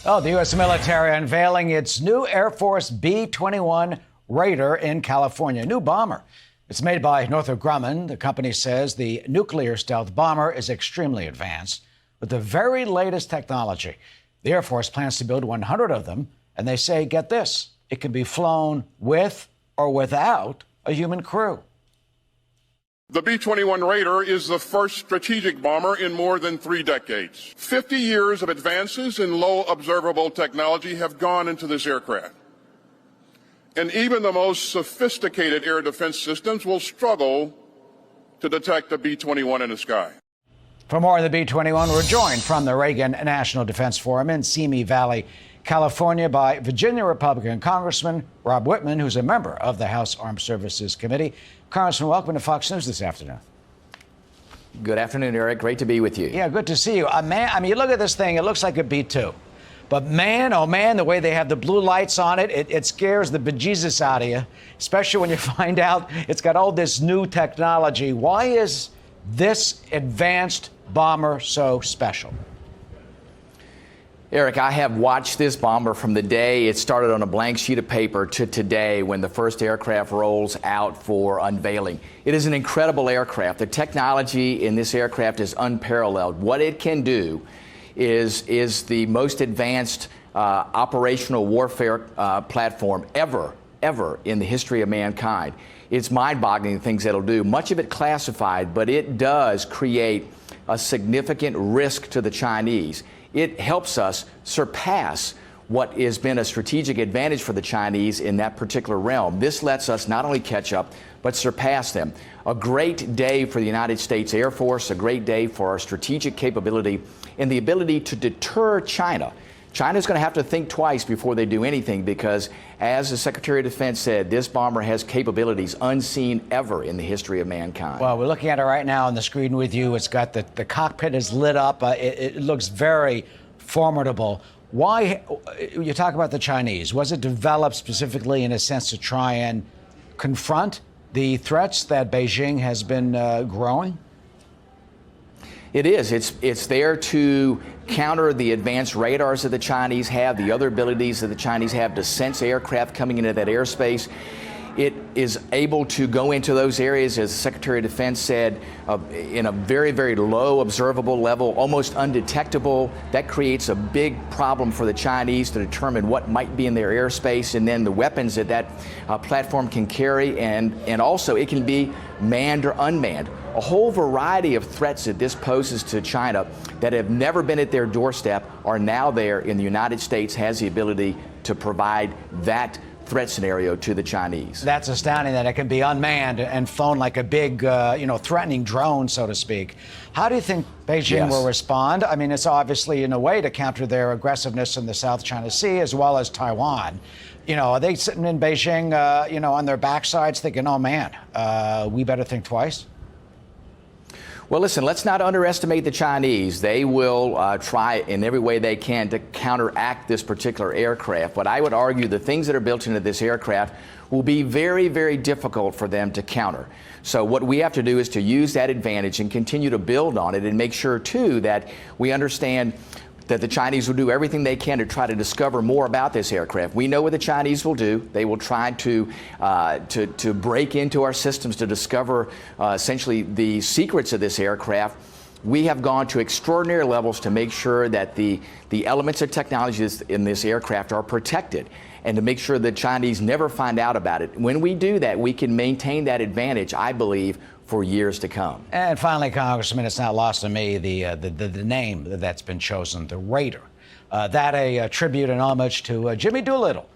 Oh, the U.S. military unveiling its new Air Force B-21 Raider in California. A new bomber. It's made by Northrop Grumman. The company says the nuclear stealth bomber is extremely advanced with the very latest technology. The Air Force plans to build 100 of them, and they say, get this, it can be flown with or without a human crew. The B-21 Raider is the first strategic bomber in more than 3 decades. 50 years of advances in low observable technology have gone into this aircraft. And even the most sophisticated air defense systems will struggle to detect the B-21 in the sky. For more on the B-21, we're joined from the Reagan National Defense Forum in Simi Valley, California, by Virginia Republican Congressman Rob Whitman, who's a member of the House Armed Services Committee. Congressman, welcome to Fox News this afternoon. Good afternoon, Eric. Great to be with you. Yeah, good to see you. You look at this thing, it looks like a B-2. But man, oh man, the way they have the blue lights on it, it scares the bejesus out of you, especially when you find out it's got all this new technology. Why is this advanced bomber so special? Eric, I have watched this bomber from the day it started on a blank sheet of paper to today when the first aircraft rolls out for unveiling. It is an incredible aircraft. The technology in this aircraft is unparalleled. What it can do is the most advanced operational warfare platform ever in the history of mankind. It's mind-boggling the things it'll do. Much of it classified, but it does create a significant risk to the Chinese. It helps us surpass what has been a strategic advantage for the Chinese in that particular realm. This lets us not only catch up, but surpass them. A great day for the United States Air Force, a great day for our strategic capability and the ability to deter China. China's going to have to think twice before they do anything because, as the Secretary of Defense said, this bomber has capabilities unseen ever in the history of mankind. Well, we're looking at it right now on the screen with you. It's got the cockpit is lit up. It looks very formidable. Why, you talk about the Chinese, was it developed specifically in a sense to try and confront the threats that Beijing has been growing? It is. It's there to counter the advanced radars that the Chinese have, the other abilities that the Chinese have to sense aircraft coming into that airspace. It is able to go into those areas, as the Secretary of Defense said, in a very, very low observable level, almost undetectable. That creates a big problem for the Chinese to determine what might be in their airspace and then the weapons that platform can carry. And also it can be manned or unmanned. A whole variety of threats that this poses to China that have never been at their doorstep are now there, and the United States has the ability to provide that threat scenario to the Chinese. That's astounding that it can be unmanned and flown like a big, threatening drone, so to speak. How do you think Beijing will respond? I mean, it's obviously in a way to counter their aggressiveness in the South China Sea as well as Taiwan. Are they sitting in Beijing, on their backsides thinking, oh, man, we better think twice? Well, listen, let's not underestimate the Chinese. They will try in every way they can to counteract this particular aircraft. But I would argue the things that are built into this aircraft will be very, very difficult for them to counter. So what we have to do is to use that advantage and continue to build on it and make sure, too, that we understand that the Chinese will do everything they can to try to discover more about this aircraft. We know what the Chinese will do. They will try to break into our systems to discover essentially the secrets of this aircraft. We have gone to extraordinary levels to make sure that the elements of technology in this aircraft are protected and to make sure the Chinese never find out about it. When we do that, we can maintain that advantage, I believe, for years to come. And finally, Congressman, it's not lost on me the name that's been chosen, the Raider. That a tribute and homage to Jimmy Doolittle,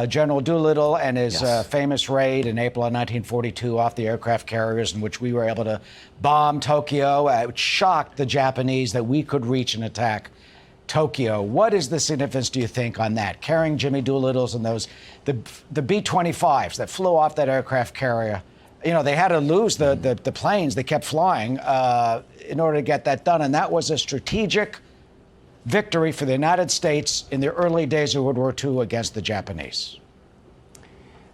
General Doolittle, and his famous raid in April of 1942 off the aircraft carriers, in which we were able to bomb Tokyo. It shocked the Japanese that we could reach and attack Tokyo. What is the significance, do you think, on that? Carrying Jimmy Doolittles and the B-25s that flew off that aircraft carrier. They had to lose the planes. They kept flying in order to get that done. And that was a strategic victory for the United States in the early days of World War II against the Japanese.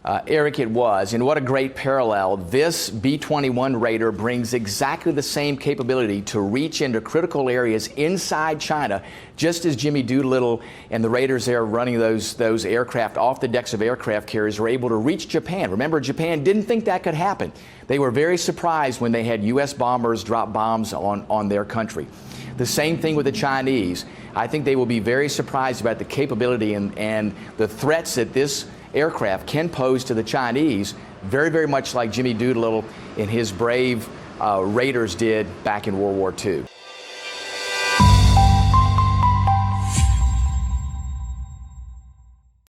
Eric, it was. And what a great parallel. This B-21 Raider brings exactly the same capability to reach into critical areas inside China, just as Jimmy Doolittle and the Raiders there running those aircraft off the decks of aircraft carriers were able to reach Japan. Remember, Japan didn't think that could happen. They were very surprised when they had U.S. bombers drop bombs on their country. The same thing with the Chinese. I think they will be very surprised about the capability and the threats that this aircraft can pose to the Chinese, very, very much like Jimmy Doolittle and his brave Raiders did back in World War II.